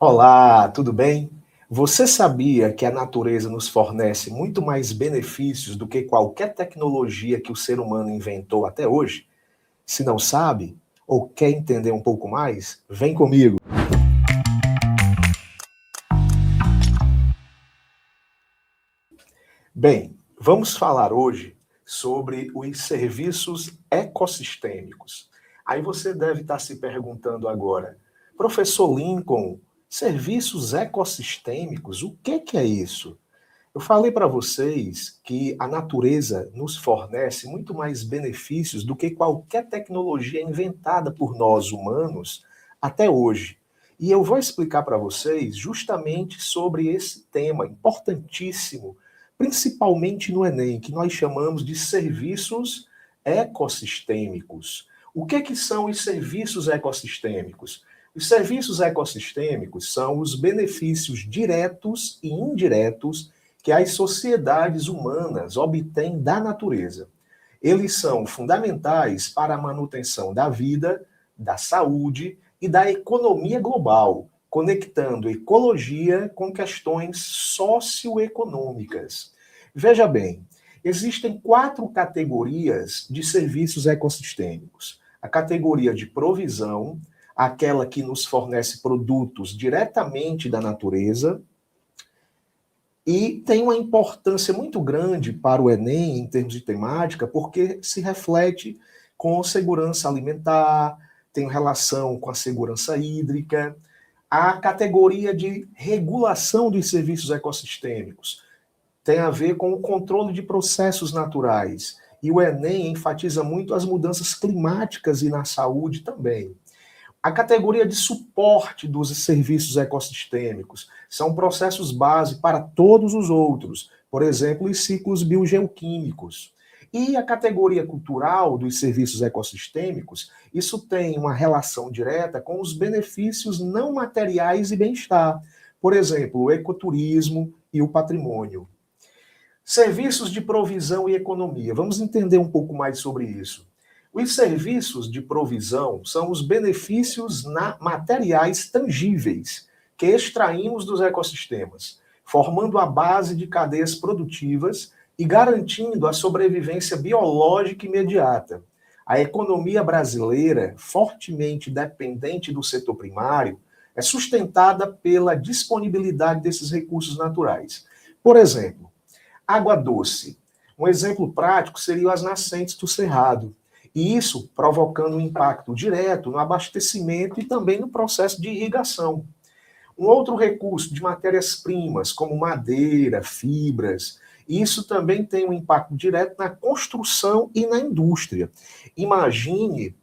Olá, tudo bem? Você sabia que a natureza nos fornece muito mais benefícios do que qualquer tecnologia que o ser humano inventou até hoje? Se não sabe ou quer entender um pouco mais, vem comigo. Bem, vamos falar hoje sobre os serviços ecossistêmicos. Aí você deve estar se perguntando agora, professor Lincoln, serviços ecossistêmicos, o que é isso? Eu falei para vocês que a natureza nos fornece muito mais benefícios do que qualquer tecnologia inventada por nós humanos até hoje. E eu vou explicar para vocês justamente sobre esse tema importantíssimo, principalmente no Enem, que nós chamamos de serviços ecossistêmicos. O que são os serviços ecossistêmicos? Os serviços ecossistêmicos são os benefícios diretos e indiretos que as sociedades humanas obtêm da natureza. Eles são fundamentais para a manutenção da vida, da saúde e da economia global, conectando ecologia com questões socioeconômicas. Veja bem, existem 4 categorias de serviços ecossistêmicos. A categoria de provisão, aquela que nos fornece produtos diretamente da natureza, e tem uma importância muito grande para o Enem, em termos de temática, porque se reflete com segurança alimentar, tem relação com a segurança hídrica. A categoria de regulação dos serviços ecossistêmicos tem a ver com o controle de processos naturais. E o Enem enfatiza muito as mudanças climáticas e na saúde também. A categoria de suporte dos serviços ecossistêmicos são processos base para todos os outros, por exemplo, os ciclos biogeoquímicos. E a categoria cultural dos serviços ecossistêmicos, isso tem uma relação direta com os benefícios não materiais e bem-estar, por exemplo, o ecoturismo e o patrimônio. Serviços de provisão e economia. Vamos entender um pouco mais sobre isso. Os serviços de provisão são os benefícios materiais tangíveis que extraímos dos ecossistemas, formando a base de cadeias produtivas e garantindo a sobrevivência biológica imediata. A economia brasileira, fortemente dependente do setor primário, é sustentada pela disponibilidade desses recursos naturais. Por exemplo, água doce. Um exemplo prático seriam as nascentes do Cerrado. E isso provocando um impacto direto no abastecimento e também no processo de irrigação. Um outro recurso de matérias-primas, como madeira, fibras, isso também tem um impacto direto na construção e na indústria. Imagine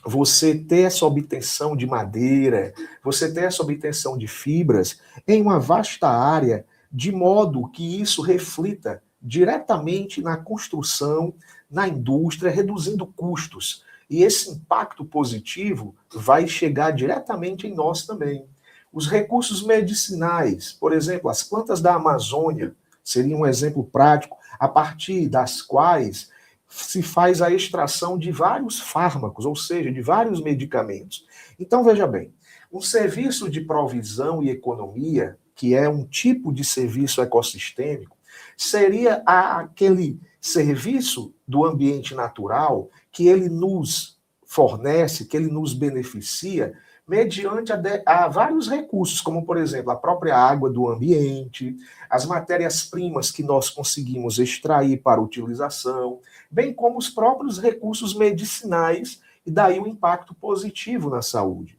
você ter essa obtenção de madeira, você ter essa obtenção de fibras em uma vasta área, de modo que isso reflita diretamente na construção, na indústria, reduzindo custos. E esse impacto positivo vai chegar diretamente em nós também. Os recursos medicinais, por exemplo, as plantas da Amazônia, seria um exemplo prático, a partir das quais se faz a extração de vários fármacos, ou seja, de vários medicamentos. Então, veja bem, um serviço de provisão e economia, que é um tipo de serviço ecossistêmico, seria aquele serviço do ambiente natural que ele nos fornece, que ele nos beneficia, mediante a vários recursos, como, por exemplo, a própria água do ambiente, as matérias-primas que nós conseguimos extrair para utilização, bem como os próprios recursos medicinais, e daí o impacto positivo na saúde.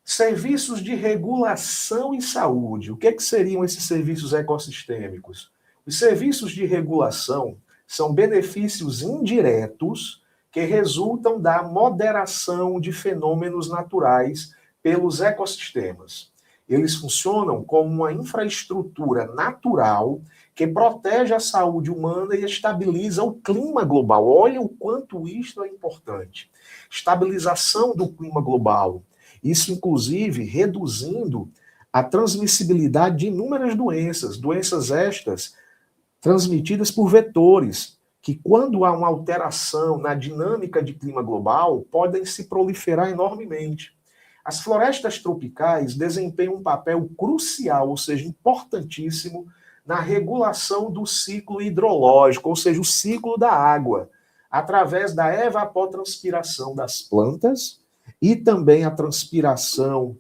Serviços de regulação em saúde. O que seriam esses serviços ecossistêmicos? Os serviços de regulação são benefícios indiretos que resultam da moderação de fenômenos naturais pelos ecossistemas. Eles funcionam como uma infraestrutura natural que protege a saúde humana e estabiliza o clima global. Olha o quanto isto é importante. Estabilização do clima global. Isso, inclusive, reduzindo a transmissibilidade de inúmeras doenças, doenças estas transmitidas por vetores, que quando há uma alteração na dinâmica de clima global, podem se proliferar enormemente. As florestas tropicais desempenham um papel crucial, ou seja, importantíssimo, na regulação do ciclo hidrológico, ou seja, o ciclo da água, através da evapotranspiração das plantas e também a transpiração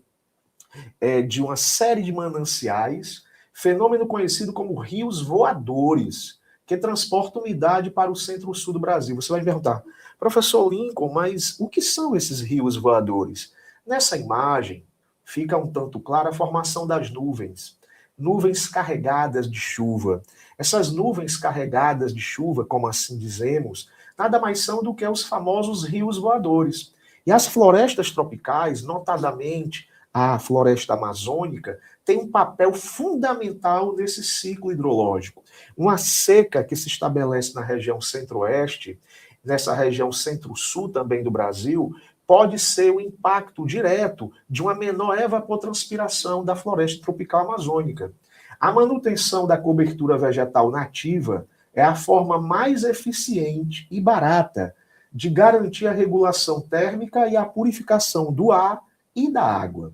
de uma série de mananciais, fenômeno conhecido como rios voadores, que transportam umidade para o centro-sul do Brasil. Você vai me perguntar, professor Lincoln, mas o que são esses rios voadores? Nessa imagem, fica um tanto clara a formação das nuvens, nuvens carregadas de chuva. Essas nuvens carregadas de chuva, como assim dizemos, nada mais são do que os famosos rios voadores. E as florestas tropicais, notadamente a floresta amazônica, tem um papel fundamental nesse ciclo hidrológico. Uma seca que se estabelece na região centro-oeste, nessa região centro-sul também do Brasil, pode ser o impacto direto de uma menor evapotranspiração da floresta tropical amazônica. A manutenção da cobertura vegetal nativa é a forma mais eficiente e barata de garantir a regulação térmica e a purificação do ar e da água.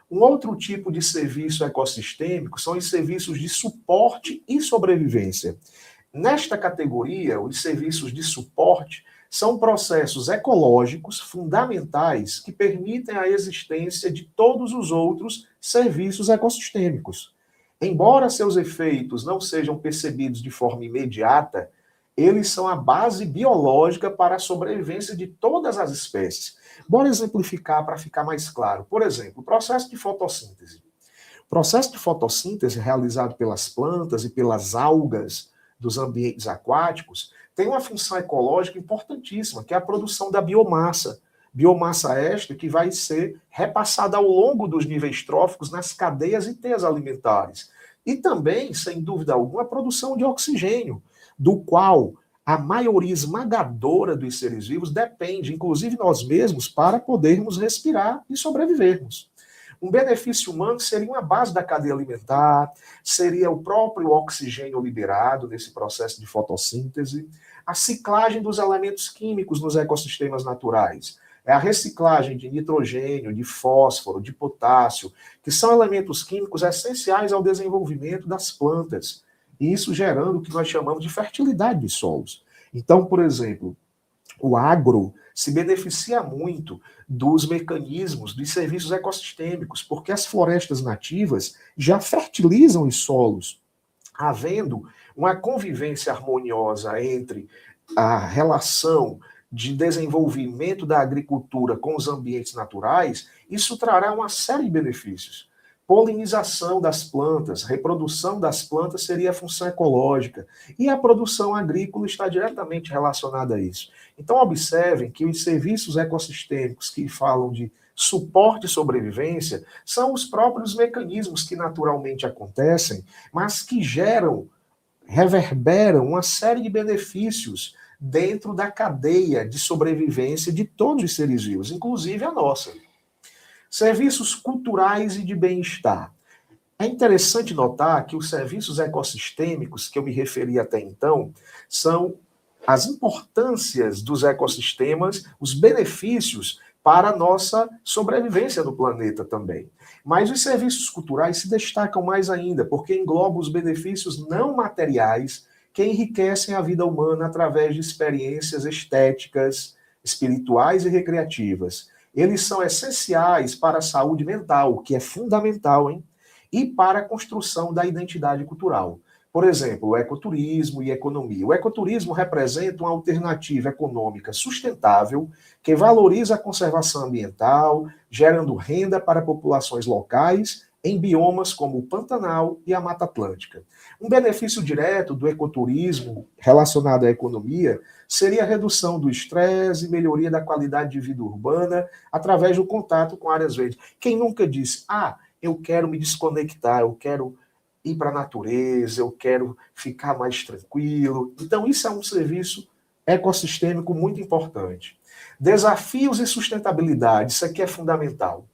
Um outro tipo de serviço ecossistêmico são os serviços de suporte e sobrevivência. Nesta categoria, os serviços de suporte são processos ecológicos fundamentais que permitem a existência de todos os outros serviços ecossistêmicos. Embora seus efeitos não sejam percebidos de forma imediata, eles são a base biológica para a sobrevivência de todas as espécies. Bora exemplificar para ficar mais claro. Por exemplo, o processo de fotossíntese. O processo de fotossíntese realizado pelas plantas e pelas algas dos ambientes aquáticos tem uma função ecológica importantíssima, que é a produção da biomassa. Biomassa esta que vai ser repassada ao longo dos níveis tróficos nas cadeias e teias alimentares. E também, sem dúvida alguma, a produção de oxigênio, do qual a maioria esmagadora dos seres vivos depende, inclusive nós mesmos, para podermos respirar e sobrevivermos. Um benefício humano seria uma base da cadeia alimentar, seria o próprio oxigênio liberado nesse processo de fotossíntese, a ciclagem dos elementos químicos nos ecossistemas naturais, é a reciclagem de nitrogênio, de fósforo, de potássio, que são elementos químicos essenciais ao desenvolvimento das plantas, e isso gerando o que nós chamamos de fertilidade dos solos. Então, por exemplo, o agro se beneficia muito dos mecanismos dos serviços ecossistêmicos, porque as florestas nativas já fertilizam os solos, havendo uma convivência harmoniosa entre a relação de desenvolvimento da agricultura com os ambientes naturais. Isso trará uma série de benefícios. Polinização das plantas, reprodução das plantas seria a função ecológica, e a produção agrícola está diretamente relacionada a isso. Então, observem que os serviços ecossistêmicos que falam de suporte e sobrevivência são os próprios mecanismos que naturalmente acontecem, mas que reverberam uma série de benefícios dentro da cadeia de sobrevivência de todos os seres vivos, inclusive a nossa. Serviços culturais e de bem-estar. É interessante notar que os serviços ecossistêmicos, que eu me referi até então, são as importâncias dos ecossistemas, os benefícios para a nossa sobrevivência no planeta também. Mas os serviços culturais se destacam mais ainda, porque englobam os benefícios não materiais que enriquecem a vida humana através de experiências estéticas, espirituais e recreativas. Eles são essenciais para a saúde mental, que é fundamental, hein? E para a construção da identidade cultural. Por exemplo, o ecoturismo e economia. O ecoturismo representa uma alternativa econômica sustentável que valoriza a conservação ambiental, gerando renda para populações locais em biomas como o Pantanal e a Mata Atlântica. Um benefício direto do ecoturismo relacionado à economia seria a redução do estresse e melhoria da qualidade de vida urbana através do contato com áreas verdes. Quem nunca disse, eu quero me desconectar, eu quero ir para a natureza, eu quero ficar mais tranquilo. Então, isso é um serviço ecossistêmico muito importante. Desafios e sustentabilidade, isso aqui é fundamental.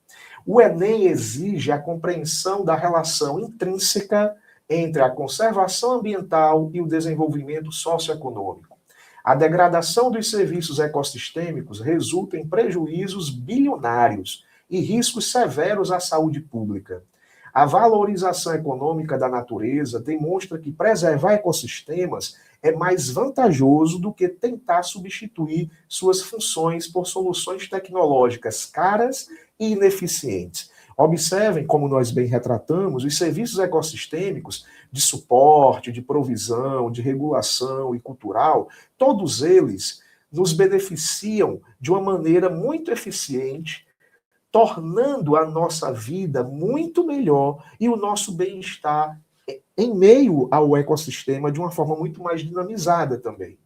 O Enem exige a compreensão da relação intrínseca entre a conservação ambiental e o desenvolvimento socioeconômico. A degradação dos serviços ecossistêmicos resulta em prejuízos bilionários e riscos severos à saúde pública. A valorização econômica da natureza demonstra que preservar ecossistemas é mais vantajoso do que tentar substituir suas funções por soluções tecnológicas caras e ineficientes. Observem como nós bem retratamos, os serviços ecossistêmicos de suporte, de provisão, de regulação e cultural, todos eles nos beneficiam de uma maneira muito eficiente, tornando a nossa vida muito melhor e o nosso bem-estar em meio ao ecossistema de uma forma muito mais dinamizada também.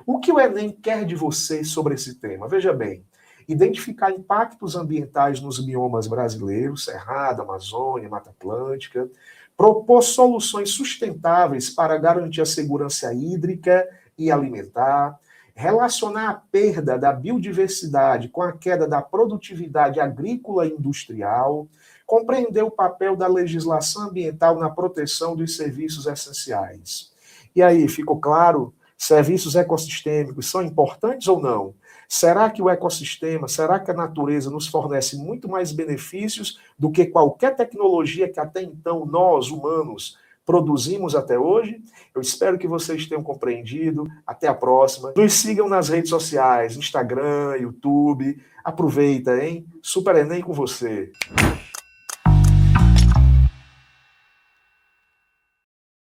O que o Enem quer de você sobre esse tema? Veja bem, identificar impactos ambientais nos biomas brasileiros, Cerrado, Amazônia, Mata Atlântica, propor soluções sustentáveis para garantir a segurança hídrica e alimentar, relacionar a perda da biodiversidade com a queda da produtividade agrícola e industrial, compreender o papel da legislação ambiental na proteção dos serviços essenciais. E aí, ficou claro? Serviços ecossistêmicos são importantes ou não? Será que o ecossistema, será que a natureza nos fornece muito mais benefícios do que qualquer tecnologia que até então nós, humanos, produzimos até hoje? Eu espero que vocês tenham compreendido. Até a próxima. Nos sigam nas redes sociais, Instagram, YouTube. Aproveita, hein? Super Enem com você.